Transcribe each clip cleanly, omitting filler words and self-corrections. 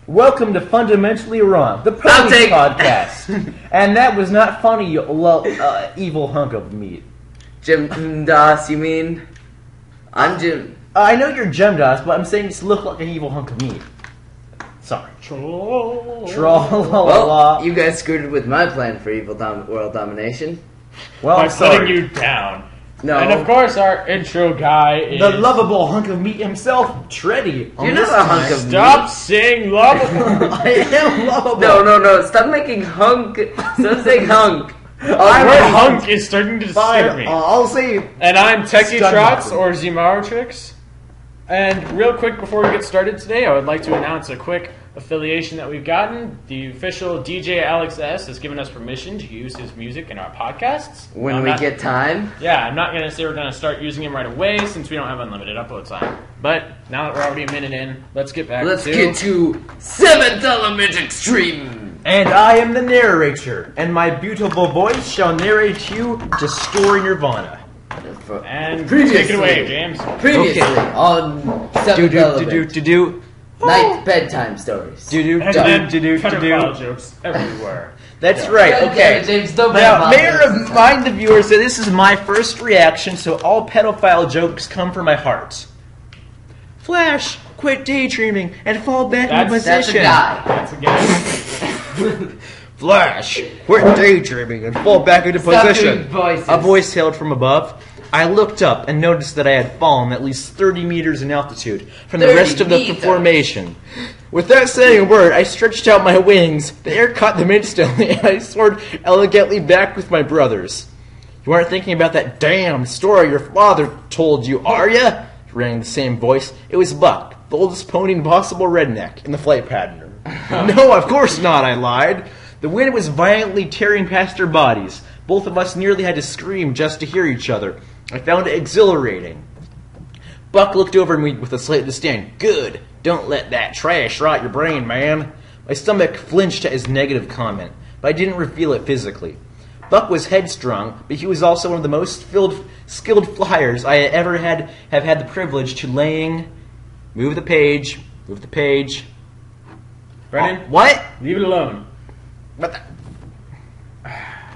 Welcome to Fundamentally Wrong, the Ponies podcast. And that was not funny, you evil hunk of meat. Jim Das, you mean? I'm Jim. I know you're Jim Das, but I'm saying you look like an evil hunk of meat. Sorry. Well, Troll. you guys screwed with my plan for evil world domination. Well, by I'm sorry. putting you down. No. And of course, our intro guy is The lovable hunk of meat himself, Treddy. You're not a hunk of meat. Stop saying lovable. I am lovable. No. Stop making hunk. Stop saying hunk. The word hunk is starting to disturb Fine. me. I'll say. And I'm Techie Stun Trots Muffin. or Zemarotrix. And real quick before we get started today, I would like to announce a quick affiliation that we've gotten. The official DJ Alex S has given us permission to use his music in our podcasts. When we get time. Yeah, I'm not going to say we're going to start using him right away since we don't have unlimited upload time. But now that we're already a minute in, let's get back Let's get to 7th Element Extreme. And I am the narrator, and my beautiful voice shall narrate you to Story Nirvana. And Previously. take it away, James. Previously on 7th Element. Night bedtime stories. And then pedophile jokes everywhere. That's right, okay. James, don't Now, may I remind the viewers that this is my first reaction, so all pedophile jokes come from my heart. Flash, quit daydreaming and fall back into That's position. a guy. That's a guy. Flash, quit daydreaming and fall back into Stop position. doing voices. A voice hailed from above. I looked up and noticed that I had fallen at least 30 meters in altitude from the 30 rest of the meters. formation. Without saying a word, I stretched out my wings. The air caught them instantly, and I soared elegantly back with my brothers. You aren't thinking about that damn story your father told you, are ya? Rang the same voice. It was Buck, the oldest pony and possible redneck in the flight pattern. No, of course not, I lied. The wind was violently tearing past our bodies. Both of us nearly had to scream just to hear each other. I found it exhilarating. Buck looked over at me with a slight disdain. Good. Don't let that trash rot your brain, man. My stomach flinched at his negative comment, but I didn't reveal it physically. Buck was headstrong, but he was also one of the most skilled flyers I have had the privilege to laying. Move the page. Brennan, What? leave it alone. What the?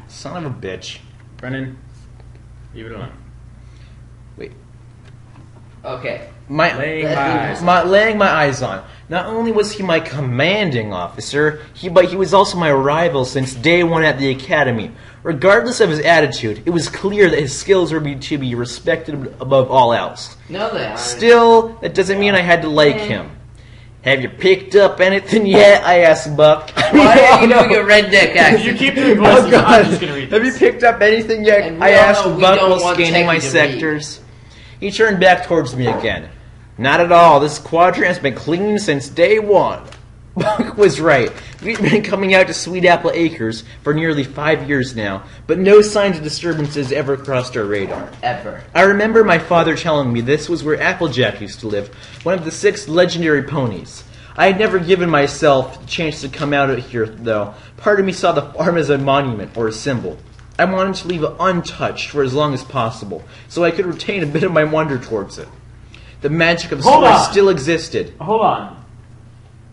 Son of a bitch. Brennan, leave it alone. Wait. Okay. Laying my eyes on. Not only was he my commanding officer, but he was also my rival since day one at the academy. Regardless of his attitude, it was clear that his skills were to be respected above all else. No, they aren't. Still, that doesn't mean I had to like him. Have you picked up anything yet? I asked Buck. Why are you doing a redneck accent? You keep doing voices, I'm just going to read Have you this. picked up anything yet? And we I all asked know we Buck don't while want scanning my Techie to sectors. He turned back towards me again. Not at all. This quadrant has been clean since day one. Buck was right. We've been coming out to Sweet Apple Acres for nearly 5 years now, but no signs of disturbances ever crossed our radar. Ever. I remember my father telling me this was where Applejack used to live, one of the 6 legendary ponies. I had never given myself the chance to come out of here, though. Part of me saw the farm as a monument or a symbol. I wanted to leave it untouched for as long as possible, so I could retain a bit of my wonder towards it. The magic of the Hold story on. still existed. Hold on.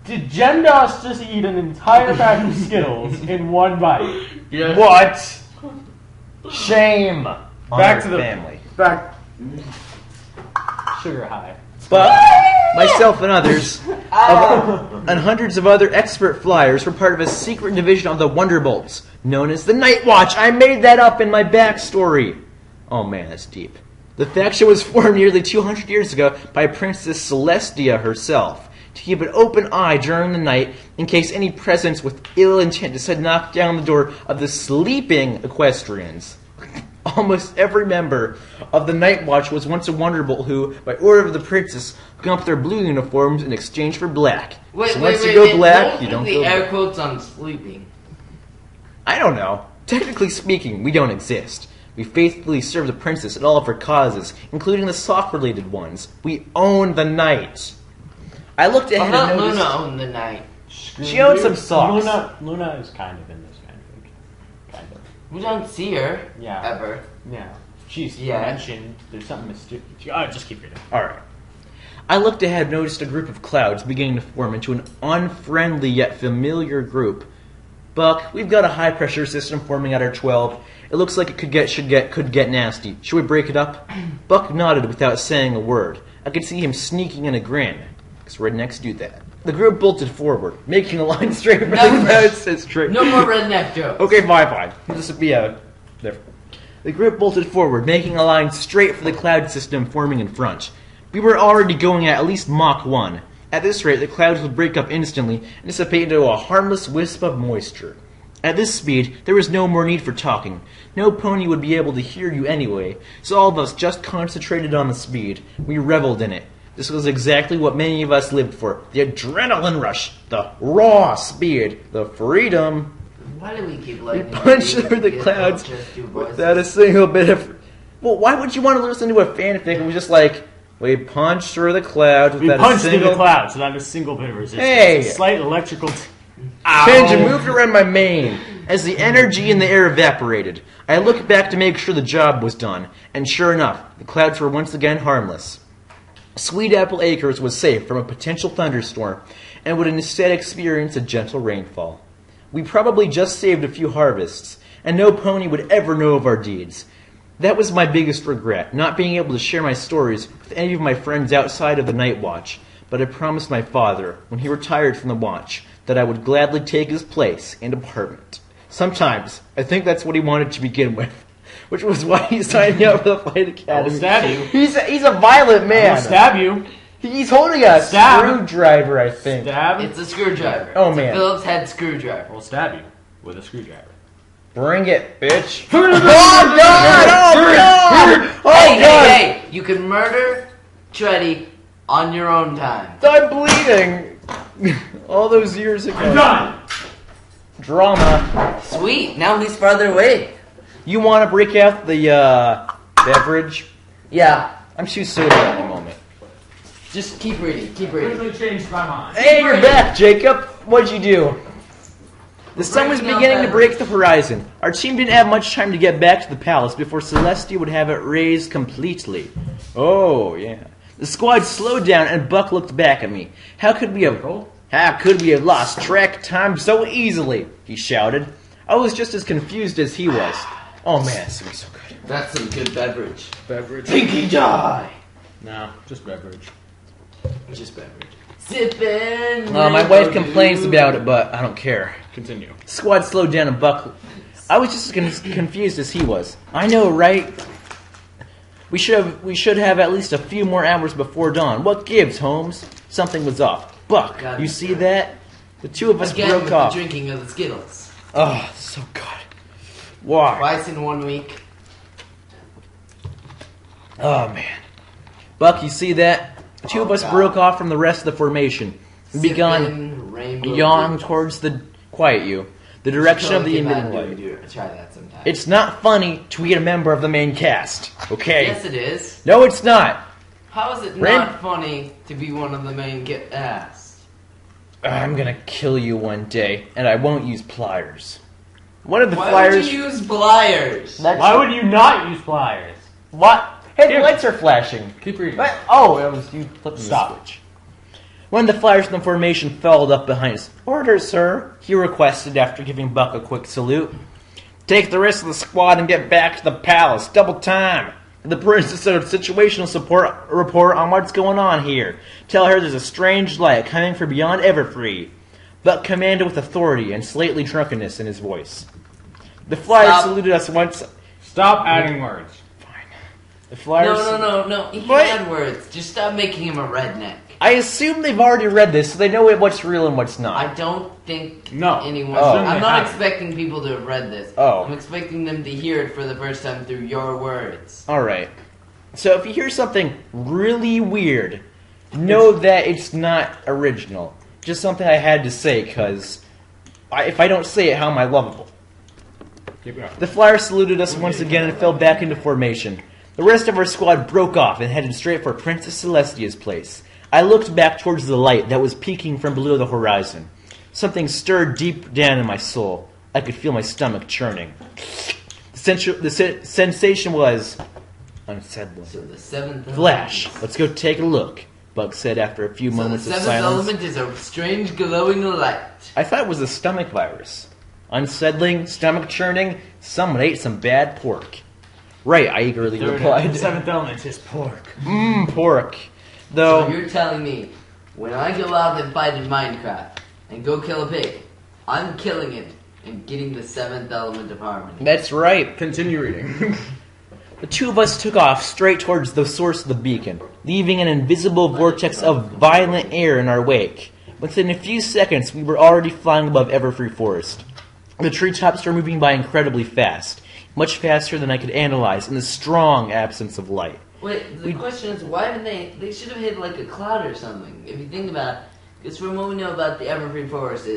Did Gemdos just eat an entire pack of Skittles in one bite? Yes. What? Shame. Back on to your the family. Back. Sugar high. But myself and others, and hundreds of other expert flyers were part of a secret division of the Wonderbolts, known as the Night Watch. I made that up in my backstory. Oh man, that's deep. The faction was formed nearly 200 years ago by Princess Celestia herself, to keep an open eye during the night in case any presence with ill intent decided to knock down the door of the sleeping equestrians. Almost every member of the Night Watch was once a Wonderbolt who, by order of the princess, hung up their blue uniforms in exchange for black. So once you go black, you don't go the air black. quotes on sleeping. I don't know. Technically speaking, we don't exist. We faithfully serve the princess in all of her causes, including the sock-related ones. We own the night. I looked ahead Not and noticed... Luna owned the night. She owns some socks. Luna is kind of in this fanfic. Kind of. We don't see her. Yeah. Ever. Yeah. She's Yeah. mentioned. There's something mysterious. Oh, just keep reading. Alright. I looked ahead and noticed a group of clouds beginning to form into an unfriendly yet familiar group. Buck, we've got a high-pressure system forming at our 12. It looks like it could get nasty. Should we break it up? Buck nodded without saying a word. I could see him sneaking in a grin, because rednecks do that. The group bolted forward, making a line straight for the clouds. No more redneck jokes. Okay, fine. This would be different. The group bolted forward, making a line straight for the cloud system forming in front. We were already going at least Mach 1. At this rate, the clouds would break up instantly and dissipate into a harmless wisp of moisture. At this speed, there was no more need for talking. No pony would be able to hear you anyway, so all of us just concentrated on the speed. We reveled in it. This was exactly what many of us lived for. The adrenaline rush, the raw speed, the freedom. Why do we keep We letting punched through the clouds without a single bit of... Well, why would you want to listen to a fanfic? It was just like, we punched through the clouds We without punched a single... through the clouds without a single bit of resistance. Hey! A slight electrical... Tension moved around my mane as the energy in the air evaporated. I looked back to make sure the job was done, and sure enough, the clouds were once again harmless. Sweet Apple Acres was safe from a potential thunderstorm, and would instead experience a gentle rainfall. We probably just saved a few harvests, and no pony would ever know of our deeds. That was my biggest regret, not being able to share my stories with any of my friends outside of the night watch, but I promised my father, when he retired from the watch, that I would gladly take his place and apartment. Sometimes, I think that's what he wanted to begin with, which was why he signed me up for the Flight Academy. I'll stab you. He's a violent man. I'll stab you. He's holding a Stab. screwdriver, I think. Stab. It's a screwdriver. Oh, It's man. a Phillips head screwdriver. We'll stab you with a screwdriver. Bring it, bitch. Oh, God! Oh, God! Oh, Hey, God! hey! You can murder Treddy on your own time. I'm bleeding. All those years ago. Done. Drama. Sweet. Now he's farther away. You want to break out the beverage? Yeah. I'm too soda at the moment. Just keep reading. Keep reading. Quickly changed my mind. Hey, you're back, Jacob. What'd you do? The sun was Breaking out beginning to beverage. break the horizon. Our team didn't have much time to get back to the palace before Celestia would have it raised completely. Oh, yeah. The squad slowed down and Buck looked back at me. How could we have lost track of time so easily? He shouted. I was just as confused as he was. Oh man, this is so good. That's some good beverage. Beverage. Pinky die. No, just beverage. Just beverage. Sipping. My wife complains about it, but I don't care. Continue. Squad slowed down and Buck... I was just as confused as he was. I know, right? We should have at least a few more hours before dawn. What gives, Holmes? Something was off. Buck, God, you see that? The two of us Again broke with off. the drinking of the Skittles. Oh, so good. Why? Twice in 1 week. Oh, man. Buck, you see that? The two of us God. broke off from the rest of the formation and began Sipping rainbow yawing juice. towards the direction of the Totally emitting cannot light. Try that sometime. It's not funny to eat a member of the main cast, okay? Yes, it is. No, it's not. How is it Rain- not funny to be one of the main cast? I'm gonna kill you one day, and I won't use pliers. One of the Why pliers... would you use pliers? Why would you not use pliers? What? Hey, Here. the lights are flashing. Keep reading. What? Oh, it was you flipping Stop. the switch. One of the flyers in the formation followed up behind us. Orders, sir, he requested after giving Buck a quick salute. Take the rest of the squad and get back to the palace. Double time. The princess said a situational support report on what's going on here. Tell her there's a strange light coming from beyond Everfree. Buck commanded with authority and slightly drunkenness in his voice. The flyer Stop. saluted us once. Stop adding words. The flyers. No. He What? can add words. Just stop making him a redneck. I assume they've already read this, so they know what's real and what's not. I don't think No. anyone. Oh. I'm They not haven't. expecting people to have read this. Oh. I'm expecting them to hear it for the first time through your words. Alright. So if you hear something really weird, know that it's not original. Just something I had to say, because if I don't say it, how am I lovable? Keep going. The flyer saluted us once again and fell back into formation. The rest of our squad broke off and headed straight for Princess Celestia's place. I looked back towards the light that was peeking from below the horizon. Something stirred deep down in my soul. I could feel my stomach churning. The sensation was unsettling. So the seventh. Flash, let's go take a look. Buck said after a few So the moments of seventh silence. element is a strange glowing light. I thought it was a stomach virus. Unsettling, stomach churning, someone ate some bad pork. Right, I eagerly The replied. seventh element is pork. Pork. So Though, you're telling me, when I go out and fight in Minecraft and go kill a pig, I'm killing it and getting the seventh element of harmony. that's right. Continue reading. The two of us took off straight towards the source of the beacon, leaving an invisible vortex of violent air in our wake. Within a few seconds, we were already flying above Everfree Forest. The treetops were moving by incredibly fast, much faster than I could analyze in the strong absence of light. Wait, the question is, why didn't they should have hit like a cloud or something, if you think about it. Because from what we know about the Everfree Forest,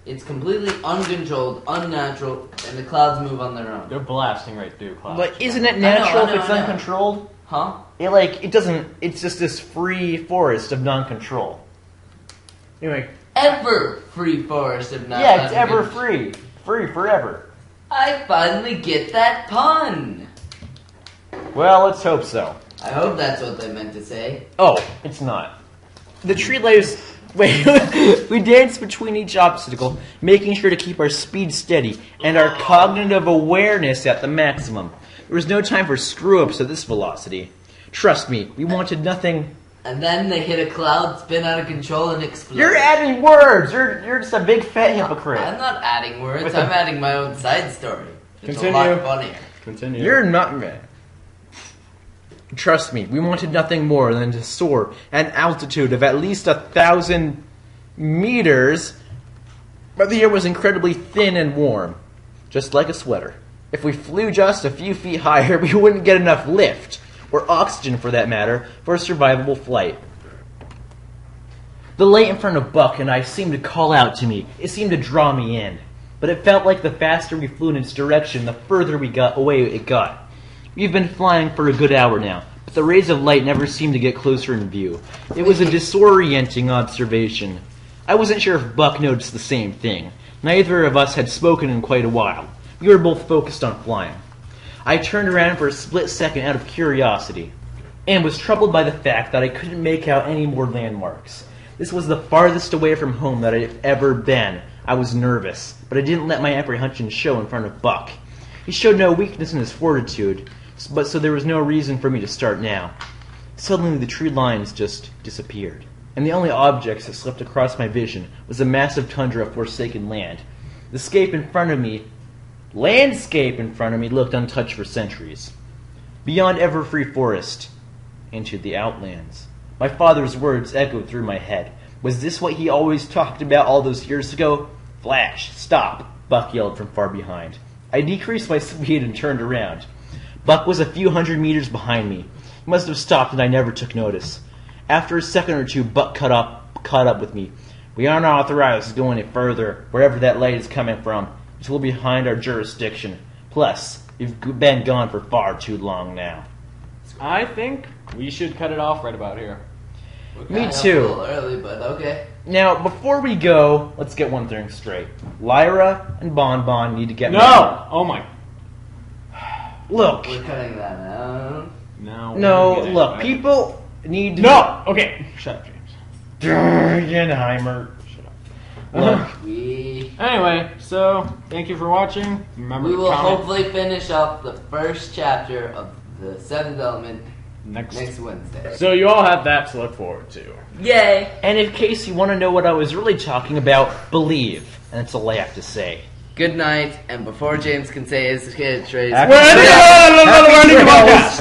it's completely uncontrolled, unnatural, and the clouds move on their own. They're blasting right through clouds. But isn't it natural I know, if it's I know. uncontrolled? Huh? It's just this free forest of non-control. Anyway, Ever-free forest of not. yeah, it's ever free. Free forever. I finally get that pun! Well, let's hope so. I hope that's what they meant to say. Oh, it's not. The tree layers... Wait, we danced between each obstacle, making sure to keep our speed steady and our cognitive awareness at the maximum. There was no time for screw-ups at this velocity. Trust me, we wanted nothing... And then they hit a cloud, spin out of control, and explode. You're adding words! You're just a big fat hypocrite. I'm not adding words, With I'm a- adding my own side story. It's Continue. a lot funnier. Continue. You're not... Trust me, we wanted nothing more than to soar at an altitude of at least 1,000 meters, but the air was incredibly thin and warm, just like a sweater. If we flew just a few feet higher, we wouldn't get enough lift, or oxygen for that matter, for a survivable flight. The light in front of Buck and I seemed to call out to me. It seemed to draw me in. But it felt like the faster we flew in its direction, the further we got away it got. We've been flying for a good hour now, but the rays of light never seemed to get closer in view. It was a disorienting observation. I wasn't sure if Buck noticed the same thing. Neither of us had spoken in quite a while. We were both focused on flying. I turned around for a split second out of curiosity, and was troubled by the fact that I couldn't make out any more landmarks. This was the farthest away from home that I'd ever been. I was nervous, but I didn't let my apprehension show in front of Buck. He showed no weakness in his fortitude, but so there was no reason for me to start now. Suddenly the tree lines just disappeared, and the only objects that slipped across my vision was a massive tundra of forsaken land. The landscape in front of me looked untouched for centuries. Beyond Everfree Forest, into the outlands. My father's words echoed through my head. Was this what he always talked about all those years ago? Flash, stop, Buck yelled from far behind. I decreased my speed and turned around. Buck was a few hundred meters behind me. He must have stopped and I never took notice. After a second or two, Buck caught up with me. We aren't authorized to go any further, wherever that light is coming from. It's well behind our jurisdiction. Plus, we've been gone for far too long now. I think we should cut it off right about here. We're Me kinda too. A little early, but okay. Now, before we go, let's get one thing straight. Lyra and Bon Bon need to get No! married. Oh my. Look. We're cutting that out. No. No, we're gonna get look, it. people need to... No! Okay. Shut up, James. Genheimer. Shut up. Look. Anyway, so thank you for watching. Remember We to will comment hopefully finish up the first chapter of the seventh element next Wednesday. So you all have that to look forward to. Yay! And in case you want to know what I was really talking about, believe. And that's all I have to say. Good night, and before James can say his catchphrase, Happy We're ending the podcast!